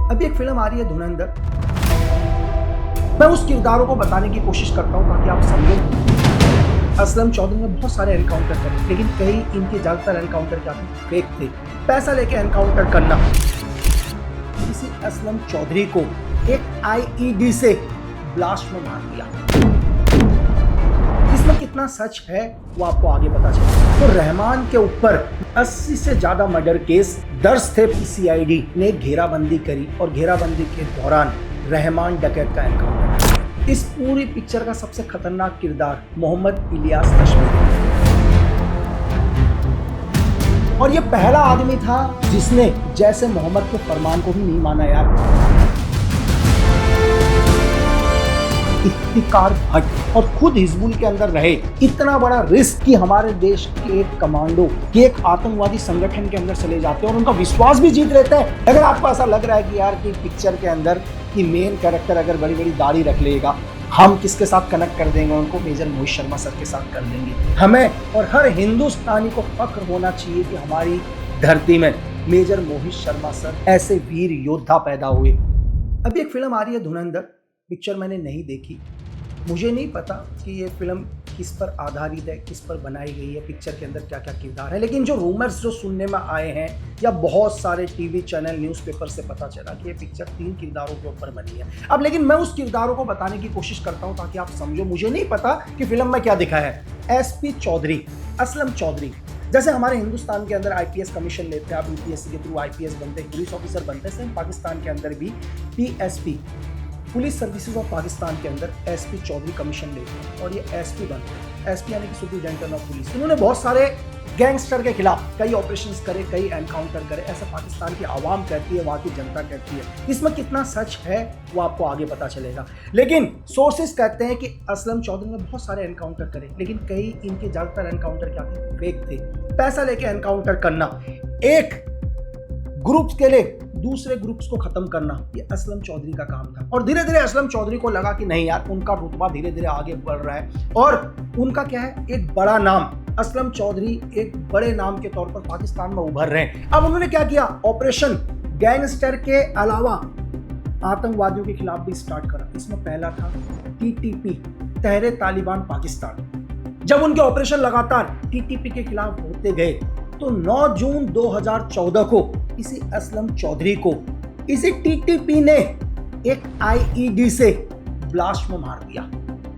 अभी एक फिल्म आ रही है धुरंधर। मैं उस किरदारों को बताने की कोशिश करता हूँ ताकि आप समझें। असलम चौधरी ने बहुत सारे एनकाउंटर करे, लेकिन कई इनके ज्यादातर एनकाउंटर क्या थे, फेक थे। पैसा लेके एनकाउंटर करना। इसी असलम चौधरी को एक आईईडी से ब्लास्ट में मार दिया। इसमें कितना सच है वो आपको आगे पता चलेगा। तो रहमान के ऊपर 80 से ज्यादा मर्डर केस दर्ज थे। सीआईडी ने घेराबंदी करी और घेराबंदी के दौरान रहमान डकैत का एनकाउंटर। इस पूरी पिक्चर का सबसे खतरनाक किरदार मोहम्मद इलियास कश्मीरी, और ये पहला आदमी था जिसने जैसे मोहम्मद के फरमान को भी नहीं माना यार। इफ्तिकार भट्ट और खुद हिजबुल के अंदर रहे। इतना बड़ा रिस्क कि हमारे देश के एक कमांडो के एक आतंकवादी संगठन के अंदर चले जाते हैं और उनका विश्वास भी जीत लेते हैं। अगर आपको ऐसा लग रहा है कि यार कि पिक्चर के अंदर कि मेन कैरेक्टर अगर बड़ी बड़ी दाढ़ी रख लेगा, हम किसके साथ कनेक्ट कर देंगे उनको, मेजर मोहित शर्मा सर के साथ कर देंगे। हमें और हर हिंदुस्तानी को फख्र होना चाहिए कि हमारी धरती में मेजर मोहित शर्मा सर ऐसे वीर योद्धा पैदा हुए। अभी एक फिल्म आ रही है धुरंधर। पिक्चर मैंने नहीं देखी, मुझे नहीं पता कि ये फिल्म किस पर आधारित है, किस पर बनाई गई है, पिक्चर के अंदर क्या क्या किरदार है। लेकिन जो रूमर्स जो सुनने में आए हैं या बहुत सारे टीवी चैनल न्यूज़पेपर से पता चला कि ये पिक्चर 3 किरदारों के ऊपर बनी है। अब लेकिन मैं उस किरदारों को बताने की कोशिश करता हूँ ताकि आप समझो। मुझे नहीं पता कि फिल्म में क्या दिखा है। एसपी चौधरी, असलम चौधरी, जैसे हमारे हिंदुस्तान के अंदर आईपीएस कमीशन लेते हैं, आप यूपीएससी के थ्रू आईपीएस बनते हैं, पुलिस ऑफिसर बनते हैं, सेम पाकिस्तान के अंदर भी PSP, police services of Pakistan के अंदर एसपी चौधरी कमीशन लेते हैं और ये एसपी बनते हैं। एसपी यानी कि सुपरिटेंडेंट ऑफ पुलिस। इन्होंने बहुत सारे गैंगस्टर के खिलाफ कई ऑपरेशंस करे, कई एनकाउंटर करे, ऐसा पाकिस्तान की आवाम कहती है, वहाँ की जनता कहती है। इसमें कितना सच है वो आपको आगे पता चलेगा। लेकिन सोर्सेस कहते हैं कि असलम चौधरी ने बहुत सारे एनकाउंटर करे, लेकिन कई इनके ज्यादातर एनकाउंटर क्या थे, फेक थे। पैसा लेके एनकाउंटर करना, एक ग्रुप के लिए दूसरे ग्रुप्स को खत्म करना, ये असलम चौधरी का काम था। और धीरे धीरे असलम चौधरी को लगा कि नहीं यार, उनका रुतबा धीरे धीरे आगे बढ़ रहा है और उनका क्या है, एक बड़ा नाम, असलम चौधरी एक बड़े नाम के तौर पर पाकिस्तान में उभर रहे हैं। अब उन्होंने क्या किया, ऑपरेशन गैंगस्टर के अलावा आतंकवादियों के खिलाफ भी स्टार्ट करा। इसमें पहला था टीटीपी, तहरे तालिबान पाकिस्तान। जब उनके ऑपरेशन लगातार टीटीपी के खिलाफ होते गए तो 9 जून 2014 को इसी असलम चौधरी को इसी टीटीपी ने एक आईईडी से ब्लास्ट में मार दिया।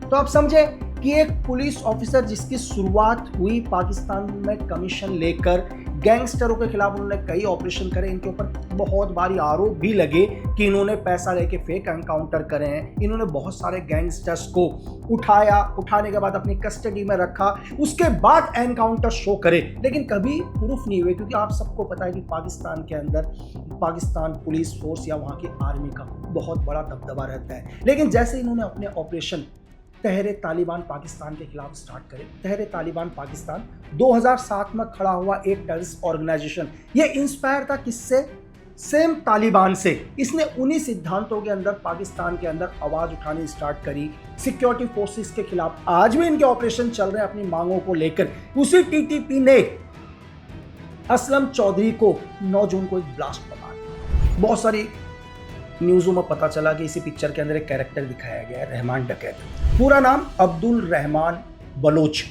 तो आप समझे कि एक पुलिस ऑफिसर जिसकी शुरुआत हुई पाकिस्तान में कमीशन लेकर, गैंगस्टरों के खिलाफ उन्होंने कई ऑपरेशन करे, इनके ऊपर बहुत बारी आरोप भी लगे कि इन्होंने पैसा लेके फेक एनकाउंटर करे हैं, इन्होंने बहुत सारे गैंगस्टर्स को उठाया, उठाने के बाद अपनी कस्टडी में रखा, उसके बाद एनकाउंटर शो करे, लेकिन कभी प्रूफ नहीं हुए। क्योंकि आप सबको पता है कि पाकिस्तान के अंदर पाकिस्तान पुलिस फोर्स या वहाँ की आर्मी का बहुत बड़ा दबदबा रहता है। लेकिन जैसे इन्होंने अपने ऑपरेशन तहरे तालिबान पाकिस्तान के खिलाफ स्टार्ट करे, तहरे तालिबान पाकिस्तान 2007 में खड़ा हुआ एक टेररिस्ट ऑर्गेनाइजेशन। ये इंस्पायर था किससे, सेम तालिबान से। इसने उन्हीं सिद्धांतों के अंदर पाकिस्तान के अंदर आवाज उठानी स्टार्ट करी सिक्योरिटी फोर्सेस के खिलाफ। आज भी इनके ऑपरेशन चल रहे हैं अपनी मांगों को लेकर। उसी टीटीपी ने असलम चौधरी को 9 जून को एक ब्लास्ट बना दिया। बहुत सारी न्यूज़ों में पता चला कि इसी पिक्चर के अंदर एक कैरेक्टर दिखाया गया है, रहमान डकैत। पूरा नाम अब्दुल रहमान बलोच।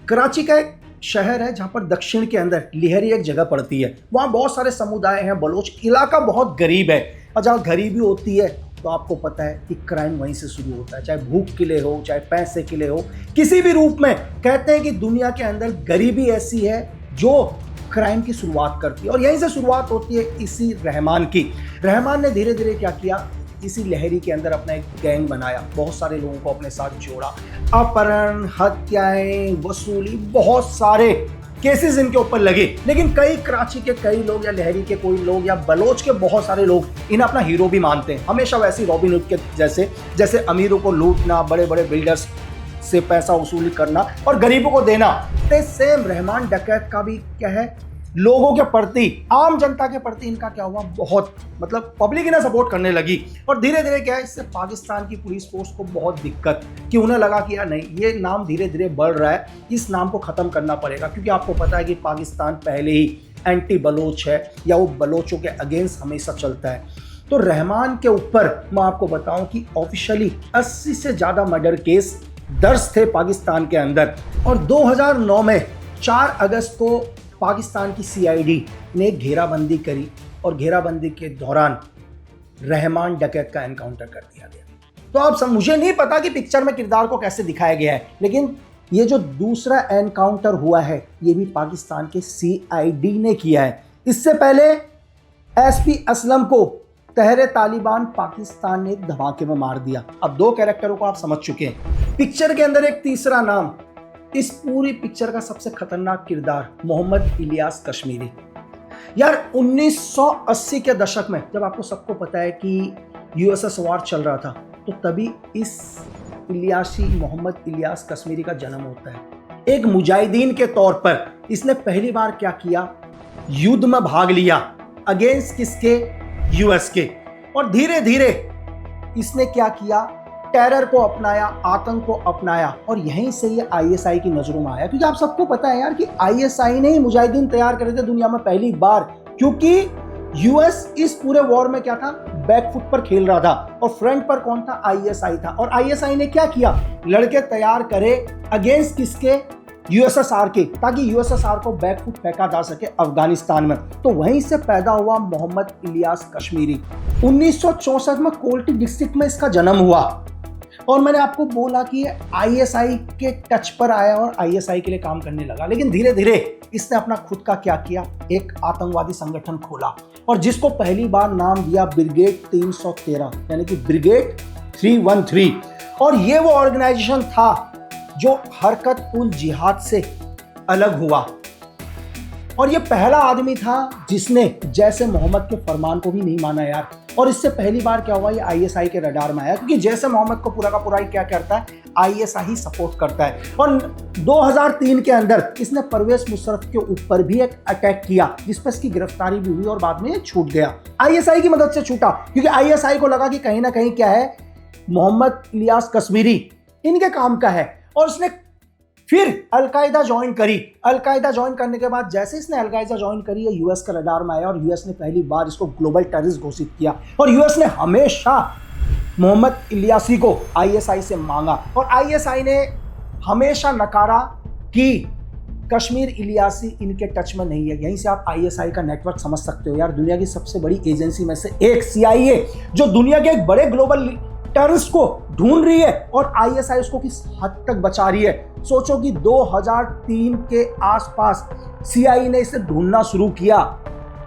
कराची का एक शहर है जहाँ पर दक्षिण के अंदर लिहरी एक जगह पड़ती है। वहाँ बहुत सारे समुदाय हैं, बलोच इलाका बहुत गरीब है। और जहाँ गरीबी होती है तो आपको पता है कि क्राइम वहीं से शुरू होता है, चाहे भूख के लिए हो, चाहे पैसे के लिए हो, किसी भी रूप में। कहते हैं कि दुनिया के अंदर गरीबी ऐसी है जो क्राइम की शुरुआत करती है और यहीं से शुरुआत होती है इसी रहमान की। रहमान ने धीरे धीरे क्या किया, इसी लहरी के अंदर अपना एक गैंग बनाया, बहुत सारे लोगों को अपने साथ जोड़ा, अपहरण, हत्याएं, वसूली, बहुत सारे केसेस इनके ऊपर लगे। लेकिन कई कराची के कई लोग या लहरी के कोई लोग या बलोच के बहुत सारे लोग इन्हें अपना हीरो भी मानते हैं। हमेशा वैसे रॉबिन हुड के जैसे अमीरों को लूटना, बड़े बड़े बिल्डर्स से पैसा वसूली करना और गरीबों को देना। तो सेम रहमान डकैत का भी क्या है, लोगों के प्रति, आम जनता के प्रति इनका क्या हुआ, बहुत मतलब पब्लिक इन्हें सपोर्ट करने लगी। और धीरे धीरे क्या है, इससे पाकिस्तान की पुलिस फोर्स को बहुत दिक्कत कि उन्हें लगा कि यार नहीं, ये नाम धीरे धीरे बढ़ रहा है, इस नाम को ख़त्म करना पड़ेगा। क्योंकि आपको पता है कि पाकिस्तान पहले ही एंटी बलोच है या वो बलोचों के अगेंस्ट हमेशा चलता है। तो रहमान के ऊपर मैं आपको बताऊं कि ऑफिशियली 80 से ज्यादा मर्डर केस दर्ज थे पाकिस्तान के अंदर। और 2009 में 4 अगस्त को पाकिस्तान की सीआईडी ने घेराबंदी करी और घेराबंदी के दौरान रहमान डकैत का एनकाउंटर कर दिया गया। तो आप सब, मुझे नहीं पता कि पिक्चर में किरदार को कैसे दिखाया गया है, लेकिन ये जो दूसरा एनकाउंटर हुआ है ये भी पाकिस्तान के सीआईडी ने किया है। इससे पहले एसपी असलम को तहरे तालिबान पाकिस्तान ने धमाके में मार दिया। अब 2 कैरेक्टरों को आप समझ चुके हैं। पिक्चर के अंदर एक तीसरा नाम, इस पूरी पिक्चर का सबसे खतरनाक किरदार मोहम्मद इलियास कश्मीरी। यार 1980 के दशक में जब आपको सबको पता है कि यूएसएस वॉर चल रहा था, तो तभी इस मोहम्मद इलियास कश्मीरी का जन्म होता है। एक मुजाहिदीन के तौर पर इसने पहली बार क्या किया, युद्ध में भाग लिया अगेंस्ट किसके, यूएस के। और धीरे धीरे इसने क्या किया, टेरर को अपनाया, आतंक को अपनाया, और यहीं से ये आईएसआई की नजरों में आया। क्योंकि आप सबको पता है यार कि आईएसआई ने ही मुजाहिदीन तैयार करे थे दुनिया में पहली बार, क्योंकि यूएस इस पूरे वॉर में क्या था, बैकफुट पर खेल रहा था, और फ्रंट पर कौन था, आईएसआई था। और आईएसआई ने क्या किया, लड़के तैयार करे अगेंस्ट किसके, यूएसएसआर के, ताकि यूएसएसआर को बैकफुट फेंका जा सके अफगानिस्तान में। तो वहीं से पैदा हुआ मोहम्मद इलियास कश्मीरी। 1964 में कोल्टी डिस्ट्रिक्ट में इसका जन्म हुआ, और मैंने आपको बोला कि आईएसआई के टच पर आया और आईएसआई के लिए काम करने लगा। लेकिन धीरे धीरे इसने अपना खुद का क्या किया, एक आतंकवादी संगठन खोला, और जिसको पहली बार नाम दिया ब्रिगेड 313, यानी कि ब्रिगेड 313। और ये वो ऑर्गेनाइजेशन था जो हरकत उल जिहाद से अलग हुआ, और ये पहला आदमी था जिसने जैसे मोहम्मद के फरमान को भी नहीं माना यार। और इससे पहली बार क्या हुआ, ये आईएसआई के रडार में आया, क्योंकि जैसे मोहम्मद को पूरा का पूरा क्या करता है, आईएसआई सपोर्ट करता है। और 2003 के अंदर इसने परवेज मुशर्रफ के ऊपर भी एक अटैक किया, जिस पर इसकी गिरफ्तारी भी हुई और बाद में ये छूट गया। आईएसआई की मदद से छूटा, क्योंकि आईएसआई को लगा कि कहीं ना कहीं क्या है, मोहम्मद इलियास कश्मीरी इनके काम का है। और उसने फिर अलकायदा ज्वाइन करी। अलकायदा ज्वाइन करने के बाद जैसे इसने अलकायदा ज्वाइन करी, ये यूएस का रडार में आया, और यूएस ने पहली बार इसको ग्लोबल टेररिस्ट घोषित किया। और यूएस ने हमेशा मोहम्मद इलियासी को आईएसआई से मांगा, और आईएसआई ने हमेशा नकारा कि कश्मीर इलियासी इनके टच में नहीं है। यहीं से आप आईएसआई का नेटवर्क समझ सकते हो यार। दुनिया की सबसे बड़ी एजेंसी में से एक सीआईए, जो दुनिया के एक बड़े ग्लोबल टेररिस्ट को ढूंढ रही है, और आईएसआई उसको किस हद तक बचा रही है। सोचो कि 2003 के आसपास सीआईए ने इसे ढूंढना शुरू किया।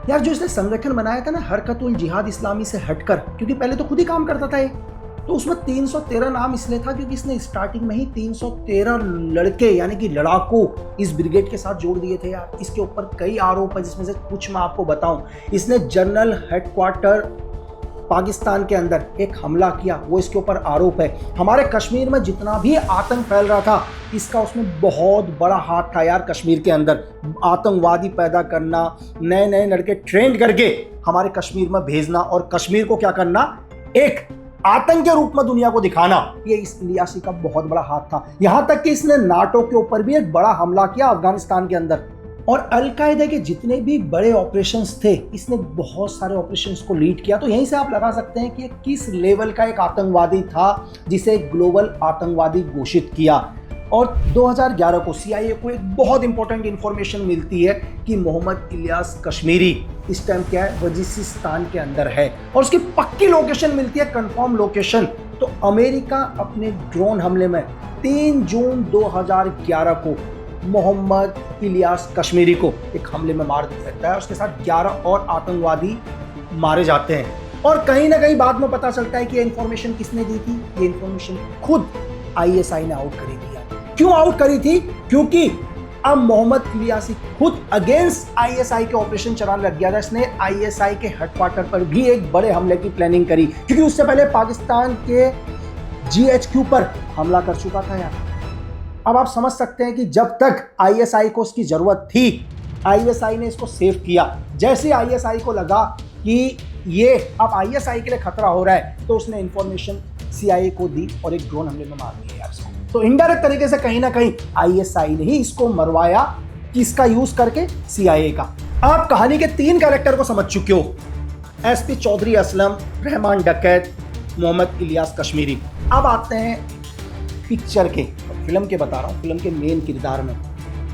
यार जो इसने संगठन बनाया था ना, हरकत उल जिहाद इस्लामी से हटकर, क्योंकि पहले तो खुद ही काम करता था ये, तो उसमें 313 नाम इसलिए था क्योंकि इसने स्टार्टिंग में ही 313 लड़के यानी कि लड़ाकू इस ब्रिगेड के साथ जोड़ दिए थे यार। इसके ऊपर कई आरोप है, जिसमें से कुछ मैं आपको बताऊं। इसने जनरल हेडक्वार्टर पाकिस्तान के अंदर एक हमला किया, वो इसके ऊपर आरोप है। हमारे कश्मीर में जितना भी आतंक फैल रहा था, इसका उसमें बहुत बड़ा हाथ था यार। कश्मीर के अंदर आतंकवादी पैदा करना, नए नए लड़के ट्रेंड करके हमारे कश्मीर में भेजना, और कश्मीर को क्या करना, एक आतंक के रूप में दुनिया को दिखाना, ये इस इलियासी का बहुत बड़ा हाथ था। यहां तक कि इसने नाटो के ऊपर भी एक बड़ा हमला किया अफगानिस्तान के अंदर। और अलकायदा के जितने भी बड़े ऑपरेशंस थे, इसने बहुत सारे ऑपरेशंस को लीड किया। तो यहीं से आप लगा सकते हैं कि किस लेवल का एक आतंकवादी था जिसे ग्लोबल आतंकवादी घोषित किया। और 2011 को सीआईए को एक बहुत इंपॉर्टेंट इंफॉर्मेशन मिलती है कि मोहम्मद इलियास कश्मीरी इस टाइम क्या है, वजीरिस्तान के अंदर है, और उसकी पक्की लोकेशन मिलती है, कंफर्म लोकेशन। तो अमेरिका अपने ड्रोन हमले में 3 जून 2011 को मोहम्मद इलियास कश्मीरी को एक हमले में मार देता है। उसके साथ 11 और आतंकवादी मारे जाते हैं। और कहीं ना कहीं बाद में पता चलता है कि ये इंफॉर्मेशन किसने दी थी, ये इंफॉर्मेशन खुद आईएसआई ने आउट करी थी। क्यों आउट करी थी? क्योंकि अब मोहम्मद इलियासी खुद अगेंस्ट आईएसआई के ऑपरेशन चलाने लग गया था। इसने आईएसआई के हेडक्वार्टर पर भी एक बड़े हमले की प्लानिंग करी, क्योंकि उससे पहले पाकिस्तान के जीएचक्यू पर हमला कर चुका था यार। अब आप समझ सकते हैं कि जब तक आईएसआई को उसकी जरूरत थी, आईएसआई ने इसको सेव किया। जैसे आईएसआई को लगा कि ये अब आईएसआई के लिए खतरा हो रहा है, तो उसने इंफॉर्मेशन सीआईए को दी और एक ड्रोन हमले में मार दिया यार इसको। तो इनडायरेक्ट तरीके से कहीं ना कहीं आईएसआई ने ही इसको मरवाया, किसका यूज करके, सीआईए का। आप कहानी के 3 कैरेक्टर को समझ चुके हो। एसपी चौधरी असलम, रहमान डकैत, मोहम्मद इलियास कश्मीरी। अब आते हैं पिक्चर के, फिल्म के बता रहा हूँ, फिल्म के मेन किरदार में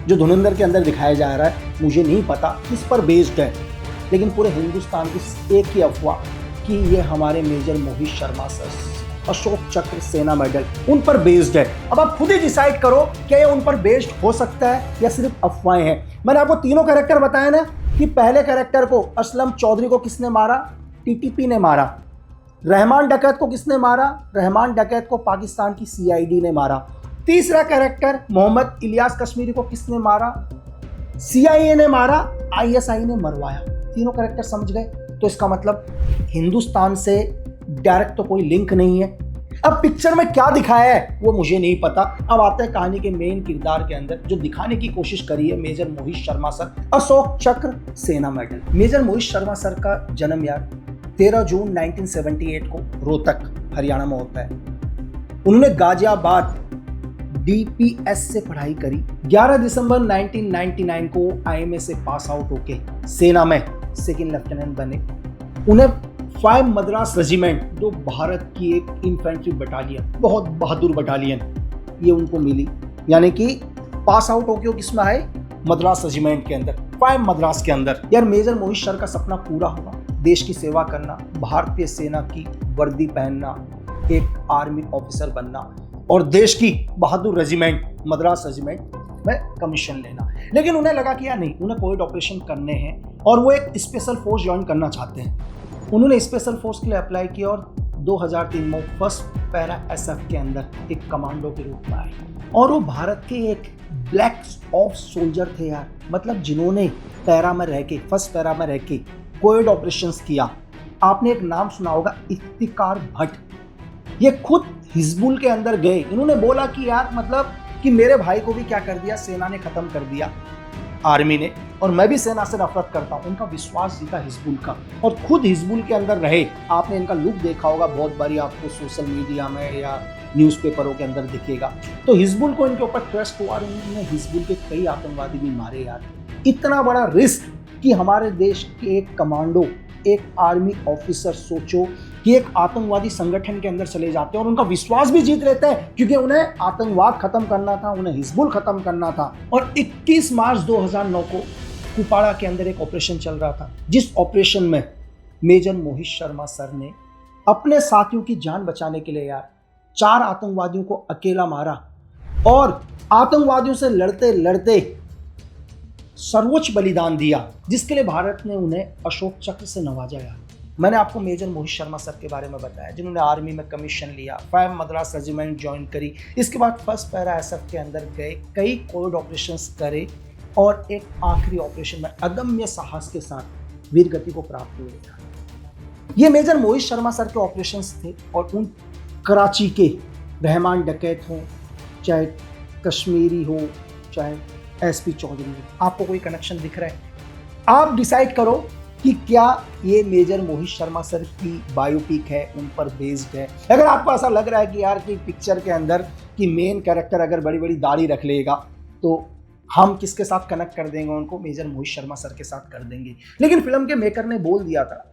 जो धुरंधर के अंदर दिखाया जा रहा है, मुझे नहीं पता किस पर बेस्ड है, लेकिन पूरे हिंदुस्तान की एक ही अफवाह कि ये हमारे मेजर मोहित शर्मा सर, अशोक चक्र सेना मेडल, उन पर बेस्ड है। अब आप खुद ही डिसाइड करो क्या ये उन पर बेस्ड हो सकता है या सिर्फ अफवाहें हैं। मैंने आपको तीनों कैरेक्टर बताए ना कि पहले कैरेक्टर को असलम चौधरी को किसने मारा, टीटीपी ने मारा। रहमान डकैत को किसने मारा, रहमान डकैत को पाकिस्तान की सीआईडी ने मारा। तीसरा कैरेक्टर मोहम्मद इलियास कश्मीरी को किसने मारा, सीआईए ने मारा, आईएसआई ने मरवाया। तीनों कैरेक्टर समझ गए? तो इसका मतलब हिंदुस्तान से डायरेक्ट तो कोई लिंक नहीं है। अब पिक्चर में क्या दिखाया है वो मुझे नहीं पता। अब आते हैं कहानी के मेन किरदार के अंदर, जो दिखाने की कोशिश करी है मेजर मोहित शर्मा सर, अशोक चक्र सेना medal. Major Mohit Sharma sir का जन्म यार 13 जून 1978 को रोहतक हरियाणा में होता है। उन्होंने गाजियाबाद डीपीएस से पढ़ाई करी। 11 दिसंबर 1999 को आईएमए से पास आउट होके सेना में सेकंड लेफ्टिनेंट बने। उन्हें 5 मद्रास रेजिमेंट, जो भारत की एक इन्फेंट्री बटालियन, बहुत बहादुर बटालियन, ये उनको मिली। यानी कि पास आउट होके किसमें आए, मद्रास रेजिमेंट के अंदर, 5 मद्रास के अंदर। यार मेजर मोहित सर का सपना पूरा हुआ, देश की सेवा करना, भारतीय सेना की वर्दी पहनना, एक आर्मी ऑफिसर बनना और देश की बहादुर रेजिमेंट मद्रास रेजिमेंट में कमीशन लेना। लेकिन उन्हें लगा कि यार नहीं, उन्हें कोविड ऑपरेशन करने हैं और वो एक स्पेशल फोर्स ज्वाइन करना चाहते हैं। उन्होंने स्पेशल फोर्स के लिए अप्लाई किया और 2003 में फर्स्ट पैरा एसएफ के अंदर एक कमांडो के रूप में आए। और वो भारत के एक ब्लैक ऑप्स सोल्जर थे यार, मतलब जिन्होंने पैरा में रह के, फर्स्ट पैरा में रह के कोविड ऑपरेशंस किया। आपने एक नाम सुना होगा, इफ्तिकार भट्ट। ये खुद हिजबुल के अंदर गए, इन्होंने बोला कि यार मतलब कि मेरे भाई को भी क्या कर दिया, सेना ने खत्म कर दिया, आर्मी ने, और मैं भी सेना से नफरत करता हूँ। उनका विश्वास जीता हिजबुल का और खुद हिजबुल के अंदर रहे। आपने इनका लुक देखा होगा, बहुत बारी आपको सोशल मीडिया में या न्यूज़पेपरों के अंदर दिखेगा। तो हिजबुल को इनके ऊपर ट्रस्ट हुआ और उन्होंने हिजबुल के कई आतंकवादी भी मारे यार। इतना बड़ा रिस्क कि हमारे देश के एक कमांडो, एक आर्मी ऑफिसर, सोचो कि एक आतंकवादी संगठन के अंदर चले जाते हैं और उनका विश्वास भी जीत लेते हैं, क्योंकि उन्हें आतंकवाद खत्म करना था, उन्हें हिजबुल खत्म करना था। और 21 मार्च 2009 को कुपवाड़ा के अंदर एक ऑपरेशन चल रहा था, जिस ऑपरेशन में मेजर मोहित शर्मा सर ने अपने साथियों की जान बचाने के लिए यार 4 आतंकवादियों को अकेला मारा और आतंकवादियों से लड़ते लड़ते सर्वोच्च बलिदान दिया, जिसके लिए भारत ने उन्हें अशोक चक्र से नवाजा यार। मैंने आपको मेजर मोहित शर्मा सर के बारे में बताया, जिन्होंने आर्मी में कमीशन लिया, 5 मद्रास रेजिमेंट ज्वाइन करी, इसके बाद फर्स्ट पैरा एसएफ के अंदर गए, कई कोविड ऑपरेशंस करे और एक आखिरी ऑपरेशन में अदम्य साहस के साथ वीरगति को प्राप्त हुए। ये मेजर मोहित शर्मा सर के ऑपरेशंस थे और उन कराची के रहमान डकैत हो, चाहे कश्मीरी हो, चाहे एसपी चौधरी हो, आपको कोई कनेक्शन दिख रहा है? आप डिसाइड करो कि क्या ये मेजर मोहित शर्मा सर की बायोपिक है, उन पर बेस्ड है। अगर आपको ऐसा लग रहा है कि यार कि पिक्चर के अंदर कि मेन कैरेक्टर अगर बड़ी बड़ी दाढ़ी रख लेगा तो हम किसके साथ कनेक्ट कर देंगे उनको, मेजर मोहित शर्मा सर के साथ कर देंगे। लेकिन फिल्म के मेकर ने बोल दिया था,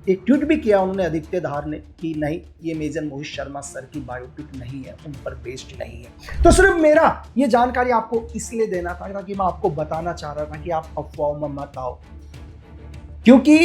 एक ट्वीट भी किया उन्होंने, आदित्य धार ने, कि नहीं, ये मेजर मोहित शर्मा सर की बायोपिक नहीं है, उन पर बेस्ड नहीं है। तो सिर्फ मेरा ये जानकारी आपको इसलिए देना था कि मैं आपको बताना चाह रहा था कि आप अफवाहों में मत आओ, क्योंकि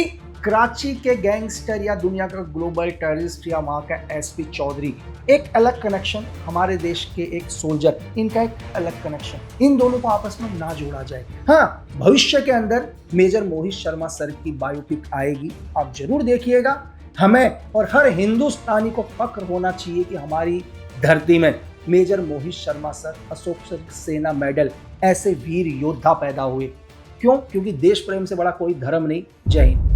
कराची के गैंगस्टर या दुनिया का ग्लोबल टेररिस्ट या वहाँ का एसपी चौधरी, एक अलग कनेक्शन, हमारे देश के एक सोल्जर, इनका एक अलग कनेक्शन, इन दोनों को आपस में ना जोड़ा जाए। हाँ, भविष्य के अंदर मेजर मोहित शर्मा सर की बायोपिक आएगी, आप जरूर देखिएगा। हमें और हर हिंदुस्तानी को फख्र होना चाहिए कि हमारी धरती में मेजर मोहित शर्मा सर, अशोक चक्र सेना मेडल, ऐसे वीर योद्धा पैदा हुए। क्यों? क्योंकि देश प्रेम से बड़ा कोई धर्म नहीं। जय हिंद।